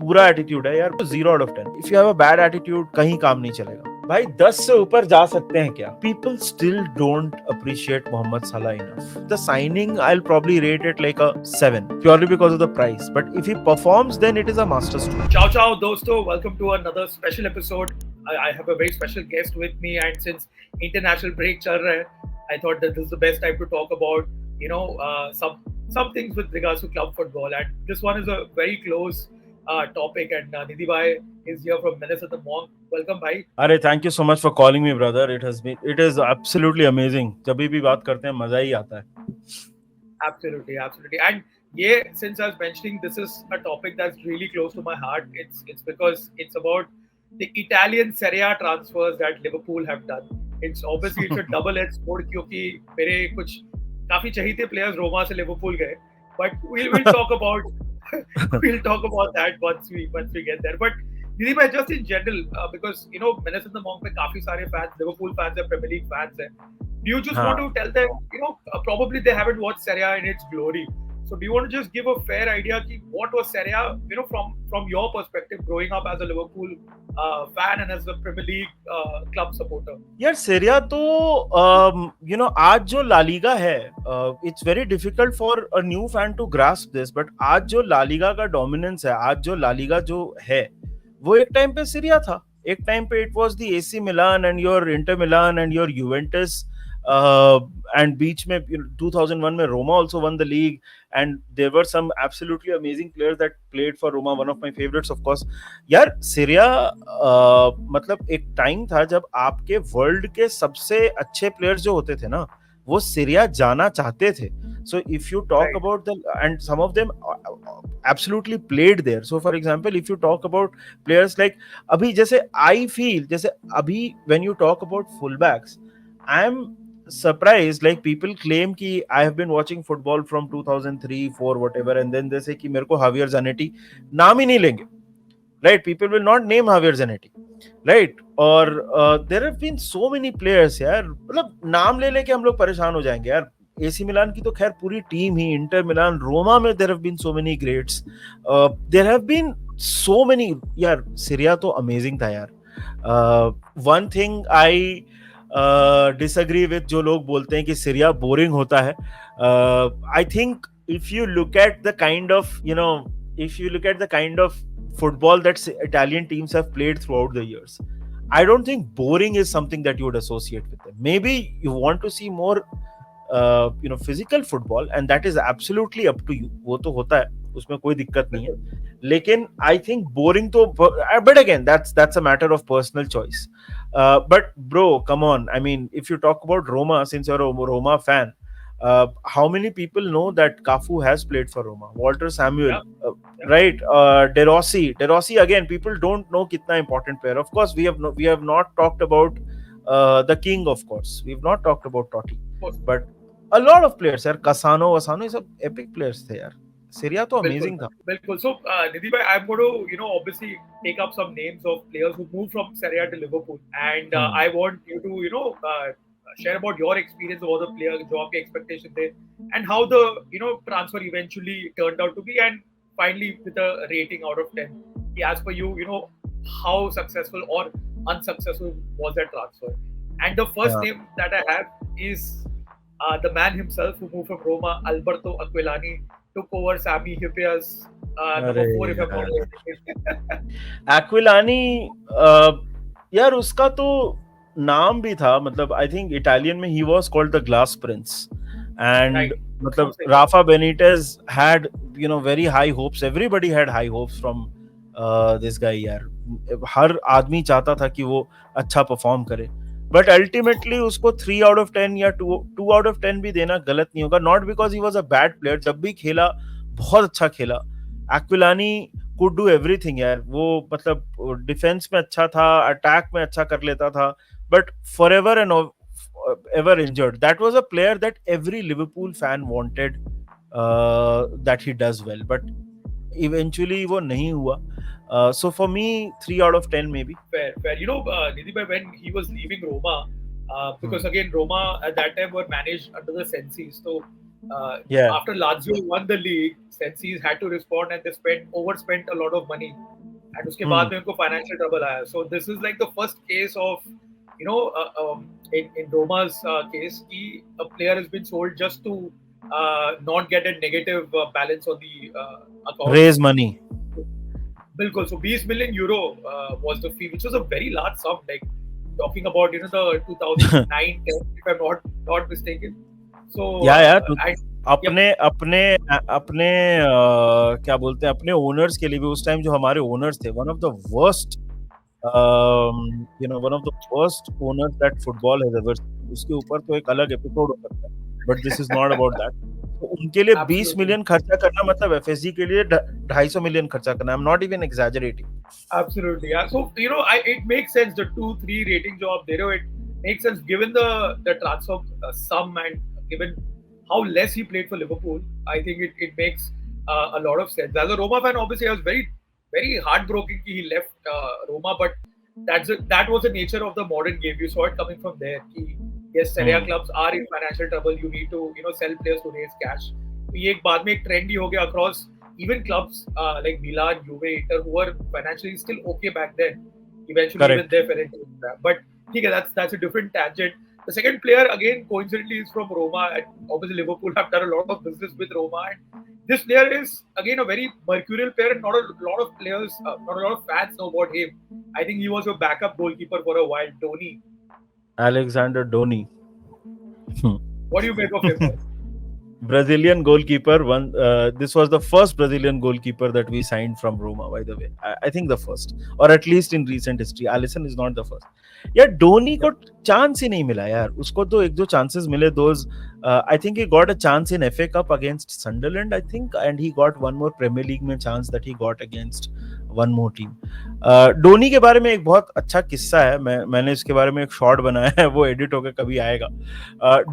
पूरा एटीट्यूड है यार, 0 out of 10. If you have a bad attitude कहीं काम नहीं चलेगा भाई. 10 से ऊपर जा सकते हैं क्या? People still don't appreciate Mohamed Salah enough. The signing, I'll probably rate it like a 7 purely because of the price. But if he performs, then it is a masterstroke. Ciao, ciao, dosto. Welcome to another special episode. I have a very special guest with me, and since international break chal raha hai, I thought that this is the best time to talk about, some things with regards to club football. And this one is a very close topic. And Nidhi bhai is here from Menon the Monk. Welcome, bhai. अरे thank you so much for calling me, brother. It is absolutely amazing. जब भी बात करते हैं मजा ही आता है. Absolutely. And yeah, since I was mentioning, this is a topic that's really close to my heart. It's because it's about the Italian Serie A transfers that Liverpool have done. It's a double-edged sword क्योंकि मेरे कुछ काफी चहीते players Roma से Liverpool गए, but we'll talk about that once we get there. But Nidhi bhai, just in general, because Menace and the Monk में काफी सारे fans, Liverpool fans हैं, Premier League fans हैं. Do you just want to tell them, probably they haven't watched Serie A in its glory. So do you want to just give a fair idea of what was Serie A, from your perspective, growing up as a Liverpool fan and as a Premier League club supporter? यार सेरिया तो आज जो La Liga है, it's very difficult for a new fan to grasp this, but आज जो La Liga का dominance है, आज जो ला लीगा जो है, वो एक टाइम पे सीरिया था. एक टाइम पे it was the AC Milan and your Inter Milan and your Juventus. And बीच में 2001 में Roma also won the league, and there were some absolutely amazing players that played for Roma. One of my favorites, of course. यार Syria मतलब एक time था जब आपके world के सबसे अच्छे प्लेयर्स जो होते थे ना, वो सीरिया जाना चाहते थे. So if you talk about and some of them absolutely played there. So for example, if you talk about players like अभी जैसे I feel जैसे अभी when you talk about fullbacks, I'm surprised, like people claim कि I have been watching football from 2003, 4, whatever, and then they say कि मेरे को Javier Zanetti नाम ही नहीं लेंगे, right? People will not name Javier Zanetti, right? और there have been so many players यार, मतलब नाम ले लेके हम लोग परेशान हो जाएंगे यार. AC मिलान की तो खैर पूरी टीम ही, इंटर मिलान, रोमा में there have been so many greats, there have been so many. यार सीरिया तो amazing था यार. One thing I disagree with जो लोग बोलते हैं कि सीरिया बोरिंग होता है. I think if you look at the kind of football that Italian teams have played throughout the years, I don't think boring is something that you would associate with them. Maybe you want to see more physical football, and that is absolutely up to you. वो तो होता है, उसमें कोई दिक्कत नहीं है. लेकिन I think boring तो, but again that's a matter of personal choice. But bro, come on. I mean, if you talk about Roma, since you're a Roma fan, how many people know that Cafu has played for Roma? Walter Samuel, right? De Rossi again. People don't know kitna important player. Of course, we have not talked about the king. Of course, we've not talked about Totti, but a lot of players. यार Cassano, ये सब epic players थे यार. Syria तो amazing था. बिल्कुल. So Nidhi bhai, I'm going to obviously take up some names of players who moved from Serie A to Liverpool, and I want you to share about your experience of all the players, जो आपके expectations थे, and how the transfer eventually turned out to be, and finally with a rating out of 10. As per you, how successful or unsuccessful was that transfer? And the first name that I have is the man himself who moved from Roma, Alberto Aquilani. Took over Sami Hyypiä's number 4 if I'm not mistaken. Aquilani, यार उसका तो नाम भी था, मतलब I think Italian में he was called the Glass Prince, and मतलब Rafa Benitez had very high hopes. Everybody had high hopes from this guy यार. हर आदमी चाहता था कि वो अच्छा परफॉर्म करे, but ultimately उसको 3 out of 10 या 2 out of 10 भी देना गलत नहीं होगा. Not because he was a bad player, जब भी खेला बहुत अच्छा खेला. Aquilani could do everything यार. वो मतलब डिफेंस में अच्छा था, अटैक में अच्छा कर लेता था, but forever and ever injured. That was a player that every Liverpool fan wanted that he does well, but eventually वो नहीं हुआ. So for me, 3 out of 10 maybe. Fair. Nidhi bhai, when he was leaving Roma, because again Roma at that time were managed under the Sensis. So after Lazio won the league, Sensis had to respond, and they overspent a lot of money and उसके बाद में उनको financial trouble आया. So this is like the first case of in Roma's case कि a player has been sold just to not get a negative balance on the account. Raise money. बिल्कुल. So 20 million euro was the fee, which was a very large sum. Like talking about the 2009-10, if I'm not mistaken. So या yep, अपने अपने अपने क्या बोलते हैं, अपने owners के लिए भी उस टाइम जो हमारे ओनर्स थे, one of the worst one of the worst owners that football has ever, उसके ऊपर तो एक अलग एपिसोड हो सकता है, but this is not about that. तो उनके लिए 20 absolutely. मिलियन खर्चा करना मतलब एफएसजी के लिए 250 मिलियन खर्चा करना. आई am not even exaggerating. Absolutely, yeah. So it makes sense. The 2-3 rating जो आप दे रहे हो, it makes sense given the transfer sum and given how less he played for Liverpool. I think it makes a lot of sense. As a Roma fan, obviously, I was very very heartbroken that he left Roma, but that was the nature of the modern game. You saw it coming from there. Yes, Serie A clubs are in financial trouble. You need to sell players to raise cash. तो ये एक बाद में एक trend ही हो gaya across even clubs like Milan, Juve, Inter, who were financially still okay back then. Eventually, Correct. even they fell into that. But that's a different tangent. The second player, again, coincidentally, is from Roma. And obviously, Liverpool have done a lot of business with Roma. And this player is, again, a very mercurial player. And not a lot of players, not a lot of fans know about him. I think he was your backup goalkeeper for a while, Doni. Alexander Doni. What do you make of him? Brazilian goalkeeper. This was the first Brazilian goalkeeper that we signed from Roma, by the way. I think the first, or at least in recent history. Alisson is not the first. यार Downey को chance ही नहीं मिला यार. उसको तो एक दो chances मिले. Those I think he got a chance in FA Cup against Sunderland, I think, and he got one more Premier League में chance that he got against one more team. Doni के बारे में एक बहुत अच्छा किस्सा है. मैंने इसके बारे में एक शॉर्ट बनाया है, वो एडिट होकर कभी आएगा.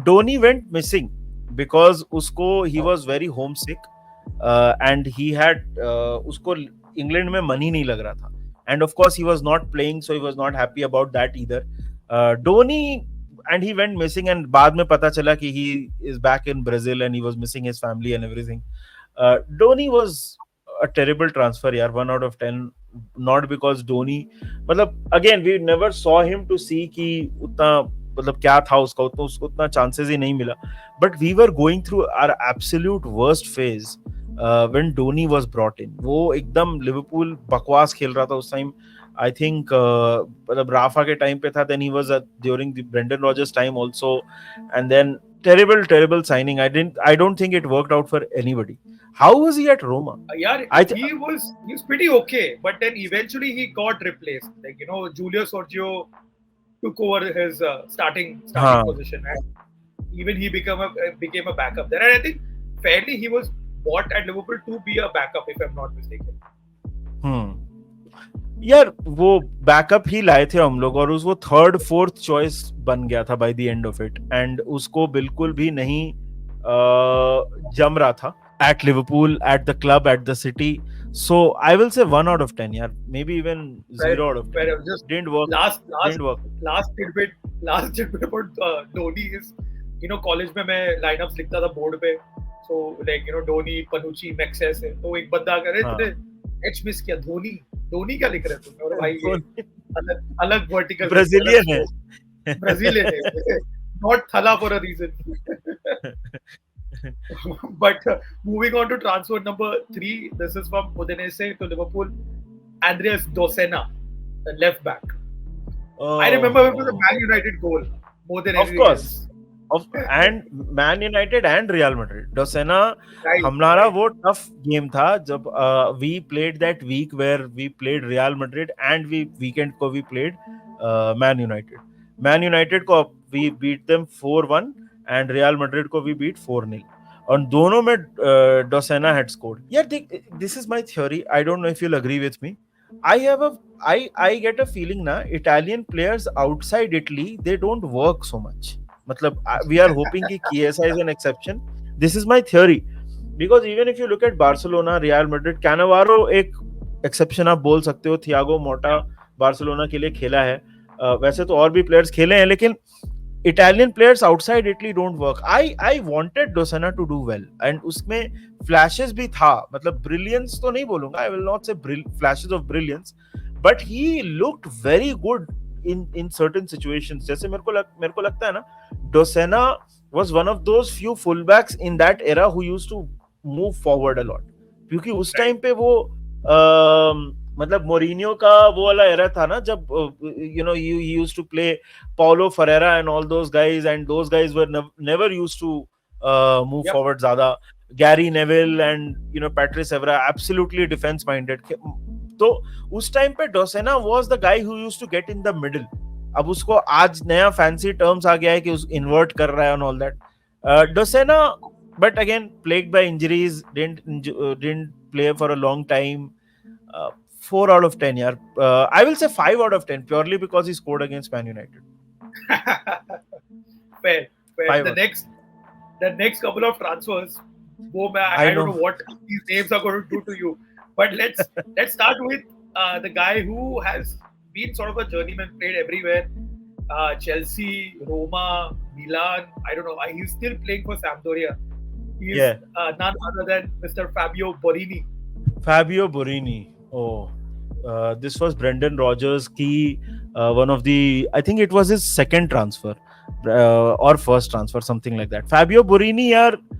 डोनी वेंट मिसिंग because उसको he was very homesick and he had उसको इंग्लैंड में मनी नहीं लग रहा था, and of course he was not playing, so he was not happy about that either. Doni, and he went missing, and बाद में पता चला कि he is back in Brazil and he was missing his family and everything. Doni was a terrible transfer यार, 1 out of 10. Not because Doni, मतलब again we never saw him to see कि उतना मतलब क्या था उसका, उसको उतना चांसेस ही नहीं मिला. But we were going through our absolute worst phase when Doni was brought in. वो एकदम लिवरपूल बकवास खेल रहा था उस टाइम. आई थिंक मतलब राफा के टाइम पे था, then he was during the Brendan Rodgers time also, and then terrible signing. I don't think it worked out for anybody. How was he at Roma? He was pretty okay, but then eventually he got replaced. Like Julio Sergio took over his starting position, and even he became a backup there. And I think fairly he was bought at Liverpool to be a backup, if I'm not mistaken. यार वो backup ही लाए थे हम लोग, और वो third fourth choice बन गया था by the end of it, and उसको बिल्कुल भी नहीं जम रहा था at Liverpool, at the club, at the city. So I will say 1 out of 10. Yeah, maybe even 0 out of 10. Just didn't work. Last tidbit about Doni is, college में मैं lineups लिखता था board पे. So like Doni, Panucci, Maxes. तो एक बंदा करे तूने H miss किया, धोनी क्या लिख रहे तुम? और भाई ये अलग vertical Brazilian है. Not Thala for a reason. But moving on to transfer number 3, this is from Udinese to Liverpool, Andrea Dossena, the left back. I remember it was a Man United goal more than anything else. And Man United and Real Madrid. Dossena, हमारा वो tough game था जब we played that week where we played Real Madrid, and weekend को we played Man United. Man United को we beat them 4-1 and Real Madrid को we beat 4-0. और दोनों में Dossena had scored. Yeah, this is my theory. I don't know if you'll agree with me. I get a feeling na Italian players outside Italy, they don't work so much. मतलब we are hoping कि Chiesa is an exception. This is my theory, because even if you look at Barcelona, Real Madrid, Cannavaro एक exception आप बोल सकते हो. Thiago मोटा Barcelona के लिए खेला है. वैसे तो और भी प्लेयर्स खेले हैं, लेकिन Italian players outside Italy don't work. I wanted Dossena to do well, and उसमें flashes भी था, मतलब brilliance तो नहीं बोलूंगा, I will not say flashes of brilliance, but he looked very good in certain situations. जैसे मेरे को लगता है ना, Dossena was one of those few fullbacks in that era who used to move forward a lot, क्योंकि उस time पे वो मतलब मोरिनियो का वो वाला एरा था ना, जब he used to play Paulo Ferreira and all those guys, and those guys were never used to move Yep. forward ज़्यादा. Gary Neville and Patrice Evra absolutely defense minded. तो उस टाइम पे Dossena was the guy who used to get in the middle. अब उसको आज नया fancy terms आ गया है कि उस invert कर रहा है and all that. Dossena, but again plagued by injuries, didn't play for a long time. 4 out of 10, yeah. I will say 5 out of 10 purely because he scored against Man United. Fair. The next couple of transfers, I don't know what these names are going to do to you, but let's start with the guy who has been sort of a journeyman, played everywhere. Chelsea, Roma, Milan. I don't know. He's still playing for Sampdoria. He's none other than Mr. Fabio Borini. Fabio Borini. Oh, this was Brendan Rodgers' key. One of the, I think it was his second transfer or first transfer, something like that. Fabio Borini,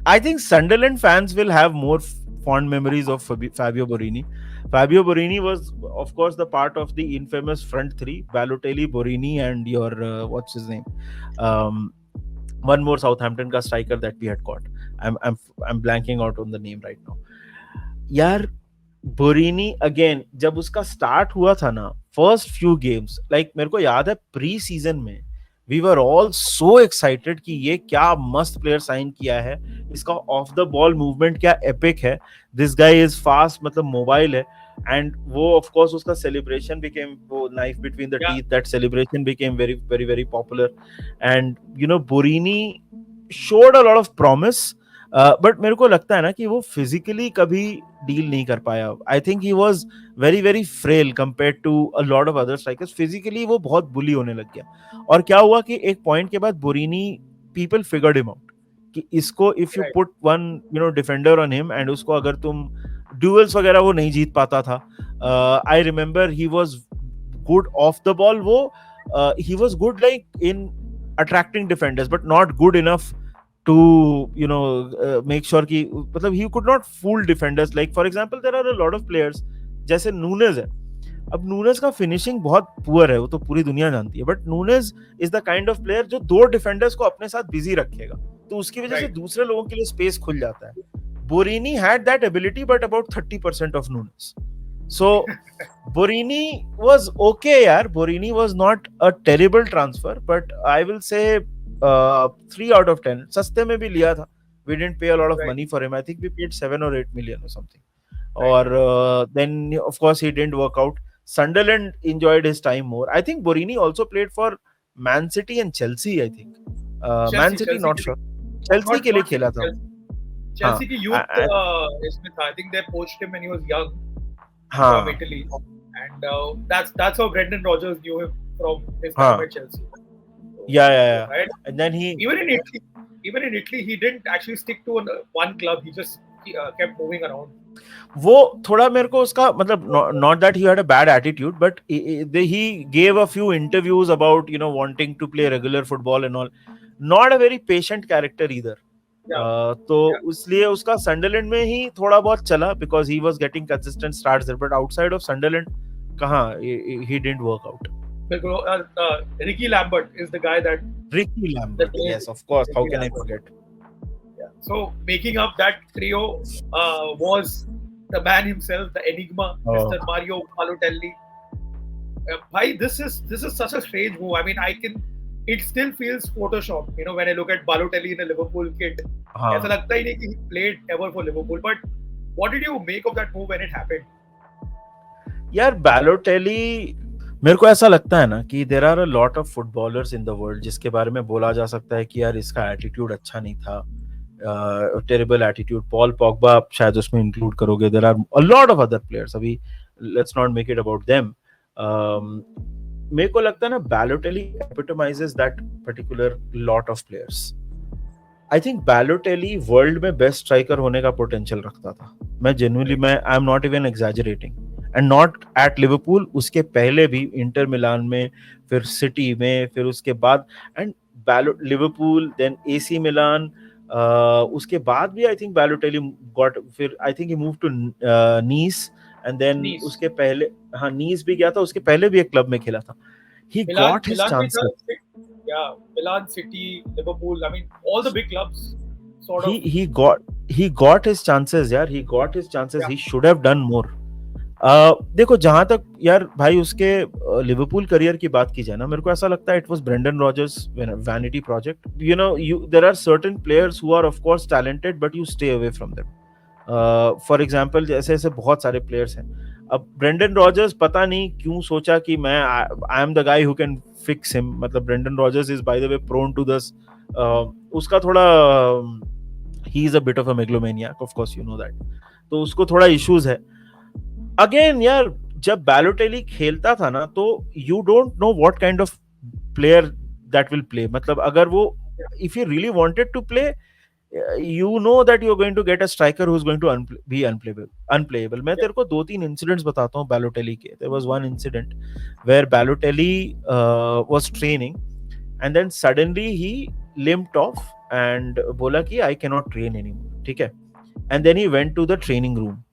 I think Sunderland fans will have more fond memories of Fabio Borini. Fabio Borini was, of course, the part of the infamous front three: Balotelli, Borini, and your what's his name? One more Southampton का striker that we had caught. I'm blanking out on the name right now. यार बोरिनी again जब उसका start हुआ था ना, first few games, like मेरे को याद है प्री सीजन में we were all so excited कि ये क्या मस्त प्लेयर साइन किया है, इसका ऑफ द बॉल मूवमेंट क्या एपिक है, दिस गाय इज फास्ट, मतलब मोबाइल है. एंड वो ऑफ कोर्स उसका सेलिब्रेशन बिकेम, वो knife between the teeth, that celebration became very very very popular. And Borini showed a lot of promise, but मेरे को लगता है ना कि वो फिजिकली कभी डील नहीं कर पाया. I think he was very very frail compared to a lot of other strikers. Physically वो बहुत बुली होने लग गया. और क्या हुआ कि एक पॉइंट के बाद बोरिनी, पीपल फिगर्ड हिम आउट कि इसको if you put one defender on him and उसको अगर तुम ड्यूअल्स वगैरह वो नहीं जीत पाता था. I remember he was good off the ball, वो he was good like in attracting defenders but not good enough to make sure कि मतलब he could not fool defenders. Like for example there are a lot of players जैसे Nunez है. अब Nunez का finishing बहुत poor है, वो तो पूरी दुनिया जानती है, but Nunez is the kind of player जो दो डिफेंडर्स को अपने साथ बिजी रखेगा, तो उसकी वजह से दूसरे लोगों के लिए स्पेस खुल जाता है. Borini had that ability but about 30% of Nunez. So Borini was okay, yaar. Borini was not a terrible transfer, but I will say 3 out of 10. सस्ते में भी लिया था. We didn't pay a lot of money for him. I think we paid 7 or 8 million or something. Or then of course he didn't work out. Sunderland enjoyed his time more. I think Borini also played for Man City and Chelsea. I think Man City not sure. Chelsea के लिए खेला था. Chelsea की youth इसमें था. I think they poached him when he was young from Italy, and that's how Brendan Rodgers knew him from his time at Chelsea. Yeah. Right? And then he even in Italy he didn't actually stick to one club. He just kept moving around. वो थोड़ा मेरे को उसका मतलब not that he had a bad attitude, but he gave a few interviews about wanting to play regular football and all. Not a very patient character either. तो इसलिए उसका Sunderland में ही थोड़ा बहुत चला because he was getting consistent starts there, but outside of Sunderland कहाँ he didn't work out. Ricky Lambert is the guy that... Ricky Lambert, yes, of course. How can I forget? Yeah. So making up that trio was the man himself, the enigma, Mr. Mario Balotelli. Bhai, this is such a strange move. I mean, it still feels Photoshop, when I look at Balotelli in a Liverpool kit. ऐसा लगता ही नहीं कि he played ever for Liverpool. But what did you make of that move when it happened? यार Balotelli, मेरे को ऐसा लगता है ना कि there are a lot of footballers in the world जिसके बारे में बोला जा सकता है कि यार इसका एटीट्यूड अच्छा नहीं था, टेरिबल एटीट्यूड. पॉल पॉगबा शायद उसमें इंक्लूड करोगे. There are a lot of other players. अभी let's not make it about them. मेरे को लगता है ना Balotelli epitomizes that particular lot of players. I think Balotelli world में बेस्ट स्ट्राइकर होने का पोटेंशियल रखता था. मैं जेन्युइनली, मैं I am not even exaggerating. And not at Liverpool, उसके पहले भी इंटर मिलान में, फिर सिटी में, फिर उसके बाद and Liverpool, then AC Milan, उसके बाद भी आई थिंक बैलोटेली गॉट, फिर I think he move to Nice, and then Nice. उसके पहले, हाँ नीस भी गया था, उसके पहले भी एक क्लब में खेला था. ही Milan, गॉट हिज Milan में था, chances. yeah, Milan, City, Liverpool. I mean, all the big clubs, sort he of. he got he got his chances यार. he got his chances. Yeah, he should have done more. देखो, जहां तक यार भाई उसके Liverpool career की बात की जाए ना, मेरे को ऐसा लगता है it was Brendan Rodgers vanity project. You know, you there are certain players who are of course talented but you stay away from them. For example जैसे ऐसे बहुत सारे प्लेयर्स हैं. अब ब्रेंडन रॉजर्स पता नहीं क्यों सोचा कि मैं I am the guy who can fix him. मतलब Brendan Rodgers is by the way prone to this. उसका थोड़ा, he is a bit of a megalomaniac, of course you know that. तो उसको थोड़ा इश्यूज है. अगेन यार, जब बैलोटेली खेलता था ना, तो you don't know what kind of player that will play. मतलब अगर वो, if you really wanted to play, you know that you're going to get a striker who's going to be unplayable. मैं तेरे को 2-3 incidents बताता हूँ Balotelli के. There was one incident where Balotelli was training and then suddenly he limped off and बोला कि I cannot train anymore. ठीक है. And then he went to the training room.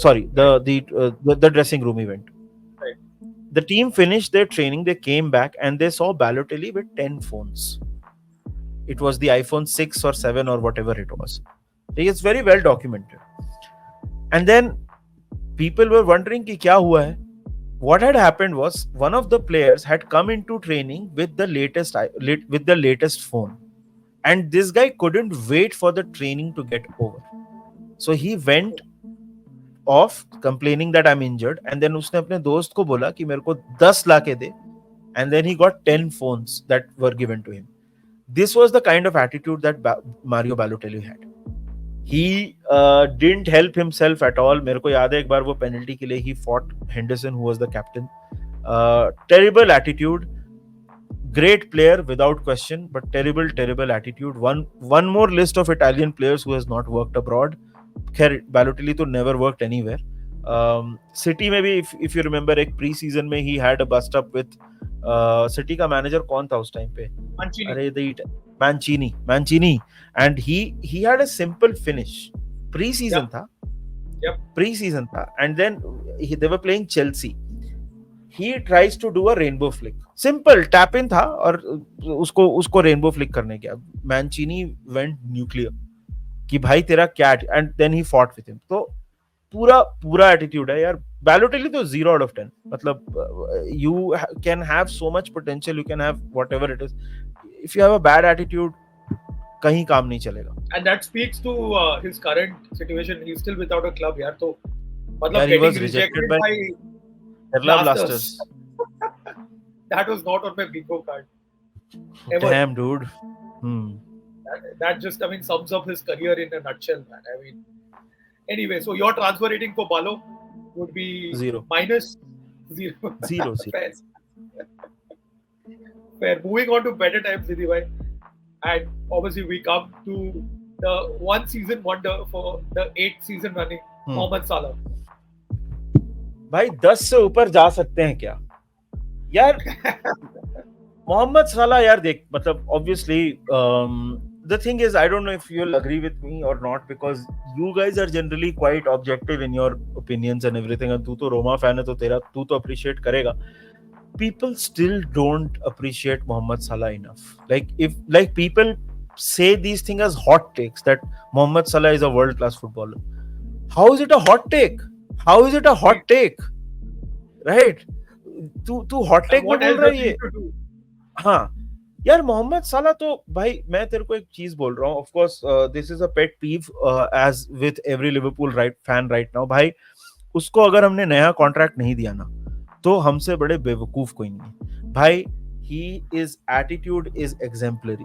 Sorry, the dressing room he went. right. The team finished their training. They came back and they saw Balotelli with 10 phones. It was the iPhone 6 or 7 or whatever it was. It's very well documented. And then people were wondering कि क्या हुआ है. What had happened was one of the players had come into training with the latest phone, and this guy couldn't wait for the training to get over. So he went off complaining that I'm injured, and then उसने अपने दोस्त को बोला कि मेरे को 10 लाके दे, and then he got 10 phones that were given to him. This was the kind of attitude that Mario Balotelli had. He didn't help himself at all. मेरे को याद है एक बार वो penalty के लिए he fought Henderson, who was the captain. Terrible attitude. Great player without question, but terrible attitude. One more list of Italian players who has not worked abroad. खैर Balotelli तो never worked anywhere. City में भी, if you remember, एक pre-season में he had a bust up with City का manager कौन था उस टाइम पे? अरे Mancini, and he had a simple finish. Pre-season था. Pre-season था, and then they were playing Chelsea. He tries to do a rainbow flick. Simple tap in था और उसको rainbow flick करने गया. Mancini went nuclear कि भाई तेरा क्या, and then he fought with him. तो पूरा एटीट्यूड है यार. Balotelli तो 0 out of 10. मतलब you can have so much potential, you can have whatever it is. If you have a bad attitude, कहीं काम नहीं चलेगा. And that speaks to his current situation. He's still without a club यार. तो मतलब he was getting rejected by Kerala Blasters. That was not on my bingo card. Ever. Damn, dude. That just, I mean, sums up his career in a nutshell, man. I mean, anyway, so your transfer rating for Balo would be 0. -0. 0. Fair. Fair. Moving on to better times, Nidhi bhai. And obviously we come to the one season wonder for the 8th season running, Mohamed Salah. भाई 10 से ऊपर जा सकते हैं क्या यार? मोहम्मद सलाह यार, देख, मतलब obviously the thing is, I don't know if you'll agree with me or not, because you guys are generally quite objective in your opinions and everything, and तू तो रोमा फैन है तो तू तो appreciate करेगा. People still don't appreciate Mohamed Salah enough. Like people say these things as hot takes, that Mohamed Salah is a world class footballer. How is it a hot take? Right? तू hot take में बोल रहा है ये? हाँ यार, Mohamed Salah तो भाई, मैं तेरे को एक चीज बोल रहा हूँ. Of course this is a pet peeve as with every Liverpool fan right now. भाई उसको अगर हमने नया कॉन्ट्रैक्ट नहीं दिया ना, तो हमसे बड़े बेवकूफ कोई नहीं है भाई. He is attitude is exemplary.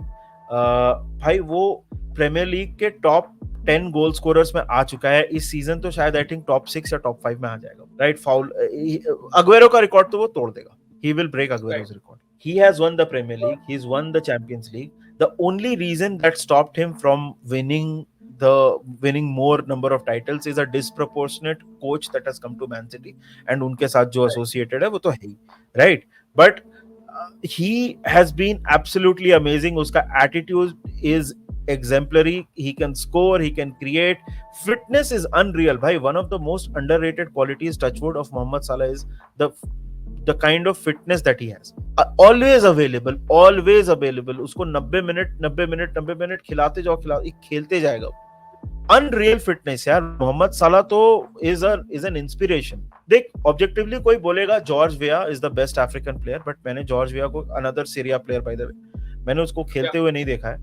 भाई वो प्रीमियर लीग के टॉप 10 गोल स्कोरर्स में आ चुका है इस सीजन. तो शायद आई थिंक टॉप 6 या टॉप 5 में आ जाएगा. राइट? फाउल अग्वेरो का रिकॉर्ड तो वो तोड़ देगा. He will break Right. Aguero's record. He has won the Premier League. He's won the Champions League. The only reason that stopped him from winning more number of titles is a disproportionate coach that has come to Man City, and उनके साथ जो Right. associated है वो तो है ही, right? But he has been absolutely amazing. Uska attitude is exemplary. He can score, he can create. Fitness is unreal. Bhai, one of the most underrated qualities, touchwood, of Mohamed Salah is the the kind of fitness that he has. Always available, always available. उसको 90 minute खिलाते जाओ, खेलते जाएगा. Unreal fitness यार. Mohamed Salah तो is an inspiration. देख, objectively कोई बोलेगा George Weah is the best African player, but मैंने जॉर्ज वेया को, another Syria player by the way, मैंने उसको खेलते हुए नहीं देखा है.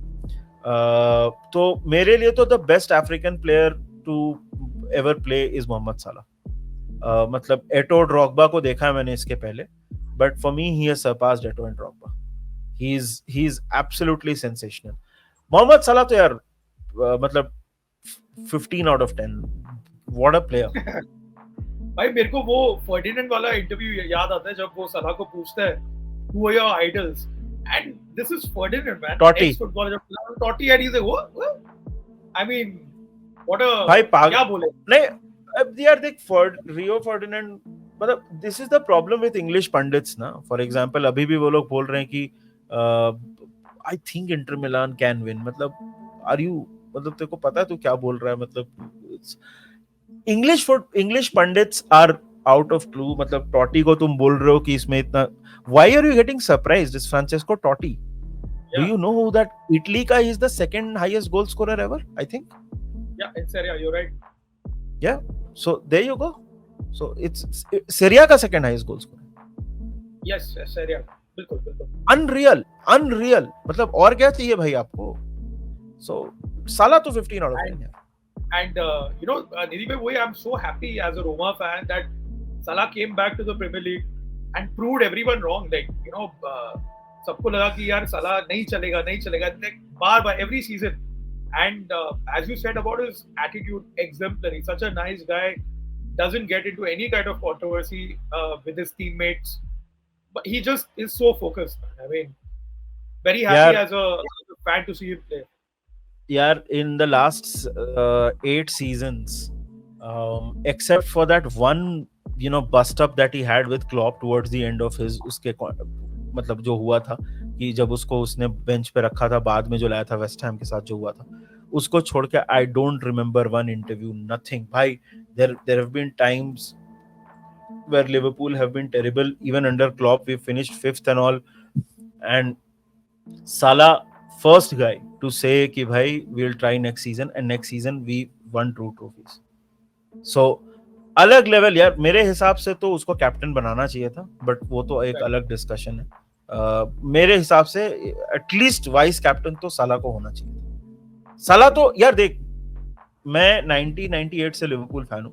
तो मेरे लिए तो the best African player to ever play is Mohamed Salah. मतलब एटो ड्रॉगबा को देखा है मैंने इसके पहले, but for me he has surpassed Eto'o and Drogba. He is absolutely sensational. Mohamed Salah तो यार मतलब 15 out of 10. What a player. भाई मेरे को वो फर्डिनेंड वाला इंटरव्यू याद आता है जब वो सलाह को पूछता है who are your idols, and this is Ferdinand, man, Totti. ex-footballer Totti, and he's like what? I mean, what a भाई क्या बोले. नहीं, अब यार देख, रियो फर्डिनेंड, मतलब this is the problem with English pandits ना. फॉर एग्जांपल अभी भी वो लोग बोल रहे हैं कि I think Inter Milan can win. मतलब आर यू, मतलब तेरे को पता है तू क्या बोल रहा है? मतलब English pundits are out of clue. मतलब टॉटी को तुम बोल रहे हो कि इसमें इतना, why are you getting surprised? Is Francesco Totti. Do you know who that Italy guy is? The second highest goal scorer ever, I think. Yeah, in Serie A, you're right. Yeah. So there you go. So it's Serie A का second highest goal scorer. Yes, Serie A. बिल्कुल बिल्कुल. Unreal. मतलब और क्या चाहिए भाई आपको? So साला तो 15 out of 10 है. And you know, Nidhi bhai, I'm so happy as a Roma fan that Salah came back to the Premier League and proved everyone wrong. Like, you know, सबको लगा कि यार साला नहीं चलेगा. Like bar every season. And as you said about his attitude, exemplary. Such a nice guy, doesn't get into any kind of controversy with his teammates. But he just is so focused. I mean, very happy as a fan to see him play. Yeah, in the last 8 seasons, except for that one, you know, bust up that he had with Klopp towards the end of his, उसके मतलब जो हुआ था कि जब उसको उसने bench पे रखा था, बाद में जो लाया था वेस्ट हैम के साथ जो हुआ था, उसको छोड़ के I don't remember one interview, nothing. भाई there have been times where Liverpool have been terrible even under Klopp. We finished 5th and all, and Salah first guy to say कि भाई we'll try next season, and next season we won 2 trophies. So अलग level यार. मेरे हिसाब से तो उसको captain बनाना चाहिए था, बट वो तो एक अलग डिस्कशन है. मेरे हिसाब से एटलीस्ट वाइस कैप्टन तो साला को होना चाहिए था. साला तो यार देख, मैं 1998 से लिवरपूल फैन हूं.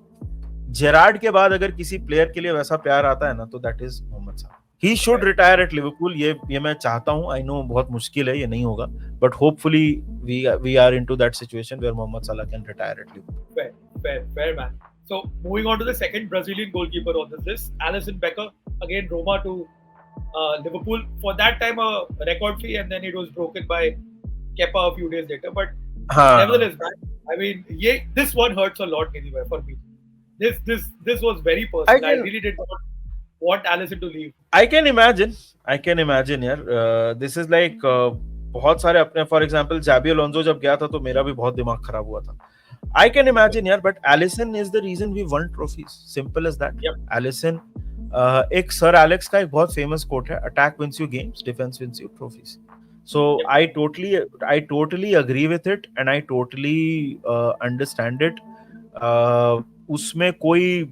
जेरार्ड के बाद अगर किसी प्लेयर के लिए वैसा प्यार आता है ना, तो दैट इज मोहम्मद साला. He should retire at Liverpool. ये मैं चाहता हूं. आई नो बहुत मुश्किल है, ये नहीं होगा, but hopefully we are into that situation where Mohamed Salah can retire at Liverpool. Fair man. So moving on to the second Brazilian goalkeeper on this list, Allison Becker, again Roma to Liverpool. For that time a record fee, and then it was broken by Kepa a few days later. But nevertheless, man, I mean, this one hurts a lot, Nidhi, for me. This was very personal. I really did not want Alisson to leave. I can imagine यार. This is like बहुत सारे अपने, for example जाबी Alonso जब गया था तो मेरा भी बहुत दिमाग खराब हुआ था. I can imagine यार, but Alisson is the reason we won trophies. Simple as that. Yep. Alisson, एक सर एलेक्स का एक बहुत फेमस कोट है, attack wins you games, defence wins you trophies. So yep. I totally agree with it, and I totally understand it. उसमें कोई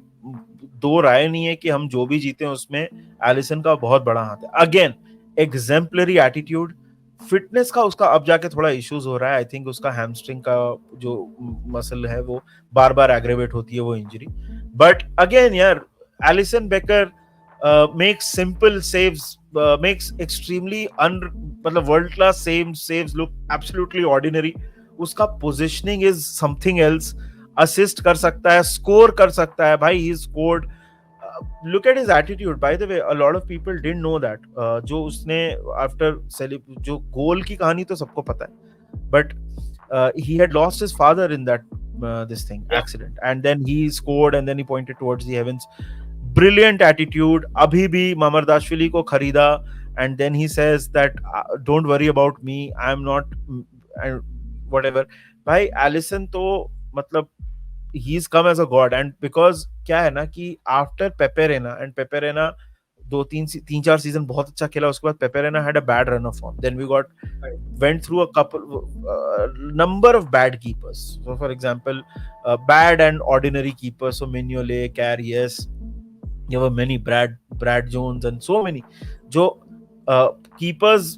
दो राय नहीं है कि हम जो भी जीते हैं उसमें एलिसन का बहुत बड़ा हाथ है. Again, exemplary attitude. फिटनेस का उसका अब जाके थोड़ा इश्यूज हो रहा है. आई थिंक उसका हैमस्ट्रिंग का जो मसल है वो बार बार एग्रेवेट होती है वो इंजरी. बट अगेन यार, Alisson Becker makes simple saves, makes extremely मतलब world class saves look absolutely ordinary. उसका positioning is something else. Assist कर सकता है, स्कोर कर सकता है भाई. He scored look at his attitude. By the way, a lot of people didn't know that. जो उसने after जो goal की कहानी तो सबको पता है, but he had lost his father in that this thing Yeah. accident, and then he scored, and then he pointed towards the heavens. Brilliant attitude. अभी भी मामरदाशविली को खरीदा, and then he says that don't worry about me, I'm not and whatever. भाई Allison तो मतलब he's come as a god, and because क्या है ना कि after पेपेरेना, and पेपेरेना दो तीन चार सीजन बहुत अच्छा खेला, उसके बाद पेपेरेना had a bad run of form, then we got went through a couple number of bad keepers. So for example, bad and ordinary keepers, so Mignolet, Karius, there were many, Brad Jones and so many जो keepers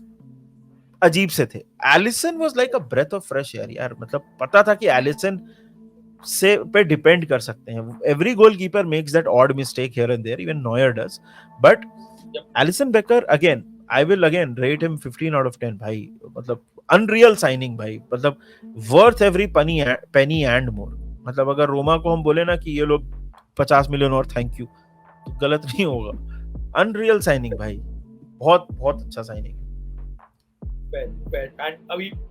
अजीब से थे. Alisson was like a breath of fresh air यार, मतलब पता था कि Allison से पे डिपेंड कर सकते हैं. Every goalkeeper makes that odd mistake here and there, even Neuer does, but Alisson Becker again, I will again rate him 15 out of 10 भाई. मतलब अनरियल साइनिंग भाई, मतलब worth every penny and more. मतलब अगर रोमा को हम बोले ना कि ये लोग 50 मिलियन और थैंक यू, तो गलत नहीं होगा. अनरियल साइनिंग भाई, बहुत बहुत अच्छा signing. Well. And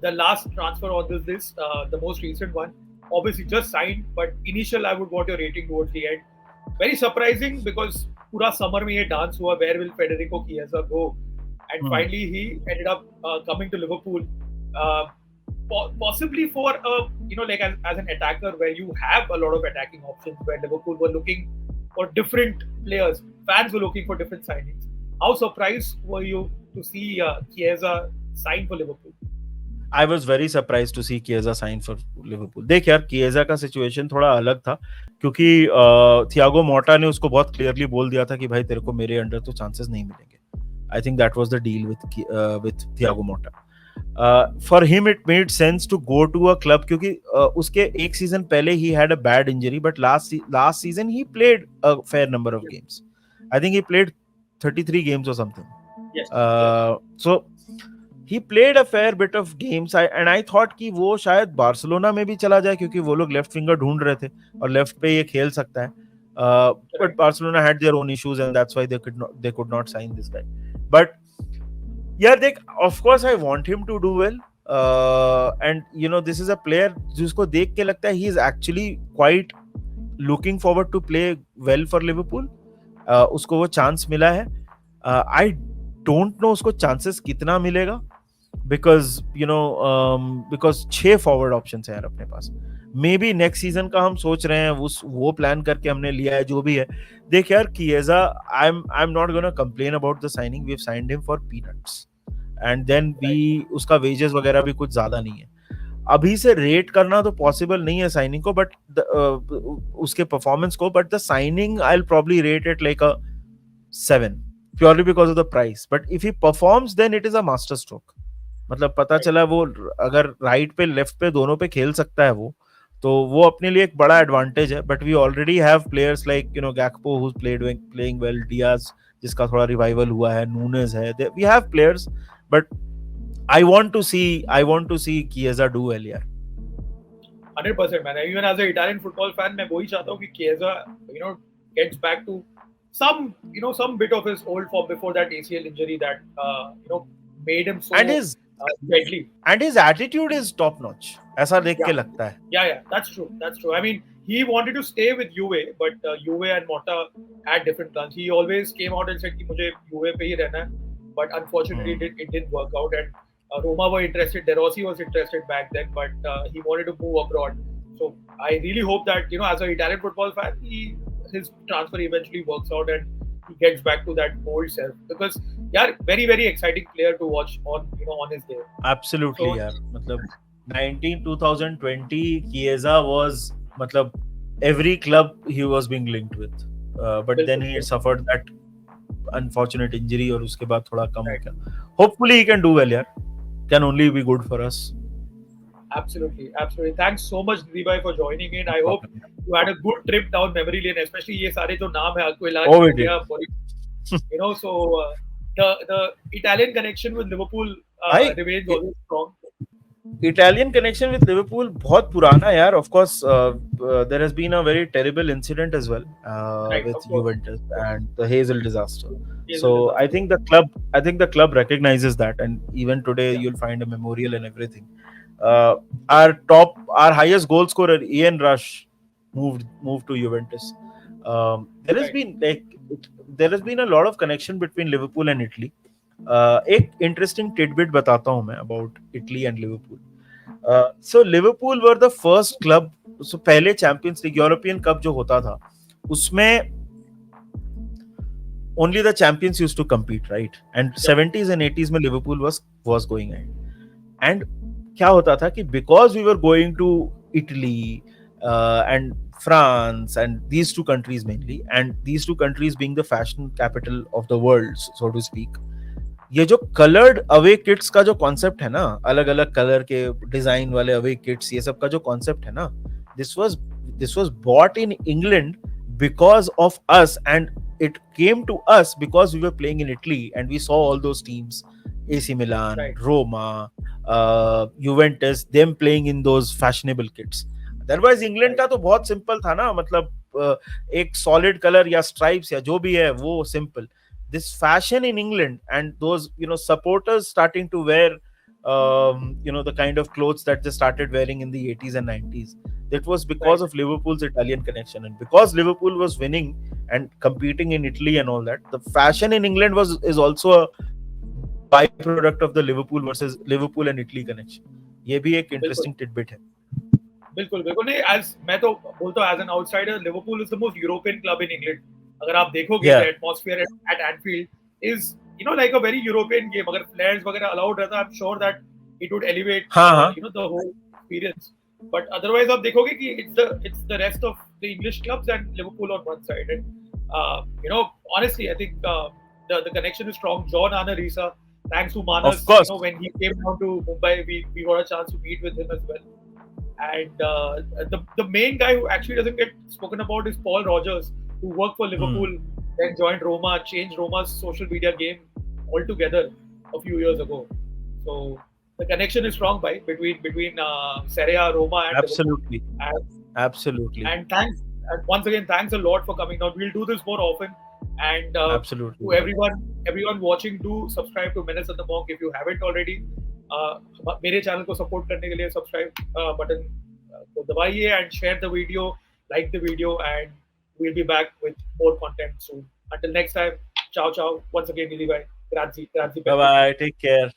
the last transfer on this list, the most recent one, obviously just signed, but initial I would want your rating towards the end. Very surprising because पूरा summer में ये dance हुआ, where will Federico Chiesa go? And finally he ended up coming to Liverpool, possibly for like as an attacker, where you have a lot of attacking options, where Liverpool were looking for different players, fans were looking for different signings. How surprised were you to see Chiesa sign for Liverpool? I was very surprised to see Chiesa sign for Liverpool. देख यार, Chiesa का situation थोड़ा अलग था, क्योंकि Thiago मोटा ने उसको बहुत क्लियरली बोल दिया था कि भाई तेरे को मेरे अंडर तो चांसेस नहीं मिलेंगे. I think that was the deal with Thiago Motta. For him it made sense to go to a club, क्योंकि उसके एक सीजन पहले he had a bad injury, but last season he played a fair number of games. I think he played 33 games or something. Yes. So he played a fair bit of games, and I thought कि वो शायद Barcelona में भी चला जाए, क्योंकि वो लोग लेफ्ट विंगर ढूंढ रहे थे और लेफ्ट पे ये खेल सकता है. But Barcelona had their own issues, and that's why they could not sign this guy. But yeah, of course I want him to do well, and this is a player जिसको देख के लगता है he is actually quite looking forward to play well for Liverpool. उसको वो chance मिला है. I don't know उसको चांसेस कितना मिलेगा, because because 6 फॉरवर्ड ऑप्शंस हैं यार अपने पास. मे बी नेक्स्ट सीजन का हम सोच रहे हैं, वो प्लान करके हमने लिया है, जो भी है. देख यार, Chiesa, I'm not gonna complain about the signing. We've signed him for peanuts, and then उसका वेजेस वगैरह भी कुछ ज्यादा नहीं है. अभी से रेट करना तो पॉसिबल नहीं है साइनिंग को, बट उसके परफॉर्मेंस को, but the signing I will probably rate it like a 7, purely because of the price. But if he performs, then it is a master stroke. मतलब पता चला वो अगर राइट पे लेफ्ट पे दोनों पे खेल सकता है वो, तो वो अपने लिए एक बड़ा एडवांटेज है. But we already have players like Gakpo who's playing well, Diaz जिसका थोड़ा रिवाइवल हुआ है, नूनेज है. We have players, but I want to see Chiesa do well यार. 100% man. Even as an Italian football fan, मैं वही चाहता हूँ कि Chiesa gets back to some bit of his old form before that ACL injury that made him so deadly. And his attitude is top notch. ऐसा देख के लगता है. Yeah, that's true. I mean, he wanted to stay with Juve, but Juve and Motta had different plans. He always came out and said कि मुझे Juve पे ही रहना है, but unfortunately it didn't work out. And Roma were interested, De Rossi was interested back then, but he wanted to move abroad. So I really hope that as an Italian football fan, his transfer eventually works out and he gets back to that old self, because very very exciting player to watch on his day. Absolutely. So, यार, मतलब 2020 Chiesa was मतलब every club he was being linked with, but then he suffered that unfortunate injury और उसके बाद थोड़ा कम हो गया. Hopefully he can do well यार. Can only be good for us. Absolutely. Thanks so much, Nidhi bhai, for joining in. I hope you had a good trip down memory lane, especially ये सारे जो नाम है Aquilani, so the Italian connection with Liverpool remains always strong. Italian connection with Liverpool बहुत पुराना यार. Of course, there has been a very terrible incident as well Right, with of course. Juventus and the Hazel disaster. Here's a So disaster. I think the club recognizes that, and even today Yeah, you'll find a memorial and everything. Uh, our highest goal scorer Ian Rush moved to Juventus. There has right. been there has been a lot of connection between Liverpool and Italy. एक interesting tidbit बताता हूँ मैं about Italy and Liverpool. So Liverpool were the first club. So पहले Champions league European cup जो होता था उसमें only the champions used to compete, right? And Yep. 70s and 80s में Liverpool was going ahead. And क्या होता था कि because we were going to Italy and France and these two countries mainly, and these two countries being the fashion capital of the world, so to speak, ये जो coloured away kits का जो concept है ना, अलग अलग colour के design वाले अवे किट्स, ये सब का जो कॉन्सेप्ट है ना, this was this was bought in England because of us, and it came to us because we were playing in Italy and we saw all those teams, AC Milan, Right. Roma, Juventus, them playing in those fashionable kits. Otherwise England Right. का तो बहुत simple था ना, मतलब एक solid colour या stripes या जो भी है वो simple. This fashion in England and those supporters starting to wear the kind of clothes that they started wearing in the 80s and 90s, that was because Right. of Liverpool's Italian connection, and because Liverpool was winning and competing in Italy and all that, the fashion in England is also a byproduct of the Liverpool versus Liverpool and Italy connection. ये भी एक बिल्कुल, interesting tidbit है. बिल्कुल, बिल्कुल नहीं. As मैं तो बोलता हूँ as an outsider, Liverpool is the most European club in England. अगर आप देखोगे the Yeah. Atmosphere at Anfield is like a very European game. अगर फ्लेयर्स वगैरह अलाउड रहता, I am sure that it would elevate हाँ हाँ. The whole experience. But otherwise आप देखोगे कि it's the rest of the English clubs and Liverpool on one side. And honestly I think the connection is strong. John Anarisa, thanks to Manas, Of course. when he came down to Mumbai, we got a chance to meet with him as well. And the main guy who actually doesn't get spoken about is Paul Rogers, who worked for Liverpool, then joined Roma, changed Roma's social media game altogether a few years ago. So the connection is strong between Serie A, Roma, and Absolutely. Liverpool. Absolutely. And thanks, and once again, thanks a lot for coming down. We'll do this more often. And Absolutely. to everyone watching, do subscribe to Menace and the Monk if you haven't already. मेरे channel को support करने के लिए subscribe button को दबाइए and share the video, like the video, and we'll be back with more content soon. Until next time, ciao ciao. Once again, Nidhi bhai, grazie, grazie. Bye bye. Take care.